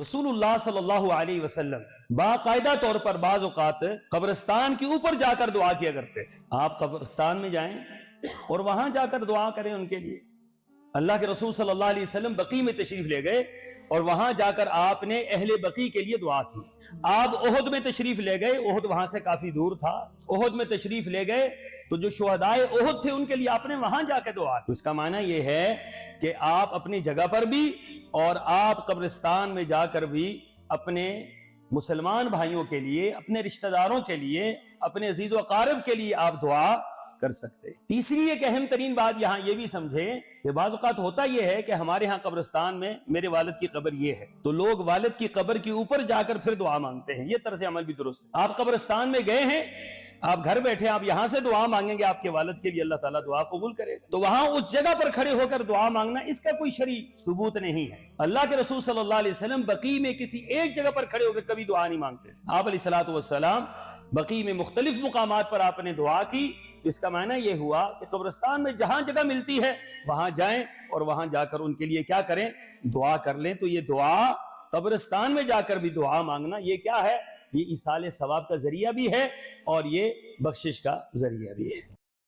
رسول اللہ صلی اللہ علیہ وسلم باقاعدہ طور پر بعض اوقات قبرستان کے اوپر جا کر دعا کیا کرتے تھے۔ آپ قبرستان میں جائیں اور وہاں جا کر دعا کریں ان کے لیے۔ اللہ کے رسول صلی اللہ علیہ وسلم بقیع میں تشریف لے گئے اور وہاں جا کر آپ نے اہل بقیع کے لیے دعا کی۔ آپ احد میں تشریف لے گئے، احد وہاں سے کافی دور تھا، احد میں تشریف لے گئے تو جو شہدائے احد تھے ان کے لیے آپ نے وہاں جا کے دعا کی۔ اس کا معنی یہ ہے کہ آپ اپنی جگہ پر بھی اور آپ قبرستان میں جا کر بھی اپنے مسلمان بھائیوں کے لیے، اپنے رشتہ داروں کے لیے، اپنے عزیز و اقارب کے لیے آپ دعا کر سکتے۔ تیسری ایک اہم ترین بات یہاں یہ بھی سمجھیں کہ بعض اوقات ہوتا یہ ہے کہ ہمارے ہاں قبرستان میں میرے والد کی قبر یہ ہے تو لوگ والد کی قبر کے اوپر جا کر پھر دعا مانگتے ہیں۔ یہ طرز عمل بھی درست ہے۔ آپ قبرستان میں گئے ہیں، آپ گھر بیٹھے، آپ یہاں سے دعا مانگیں گے آپ کے والد کے لیے، اللہ تعالیٰ دعا قبول کرے گا۔ تو وہاں اس جگہ پر کھڑے ہو کر دعا مانگنا اس کا کوئی شرعی ثبوت نہیں ہے۔ اللہ کے رسول صلی اللہ علیہ وسلم بقیع میں کسی ایک جگہ پر کھڑے ہو کر کبھی دعا نہیں مانگتے۔ آپ علیہ الصلوۃ والسلام بقیع میں مختلف مقامات پر آپ نے دعا کی۔ اس کا معنی یہ ہوا کہ قبرستان میں جہاں جگہ ملتی ہے وہاں جائیں اور وہاں جا کر ان کے لیے کیا کریں؟ دعا کر لیں۔ تو یہ دعا قبرستان میں جا کر بھی دعا مانگنا یہ کیا ہے؟ یہ ایصال ثواب کا ذریعہ بھی ہے اور یہ بخشش کا ذریعہ بھی ہے۔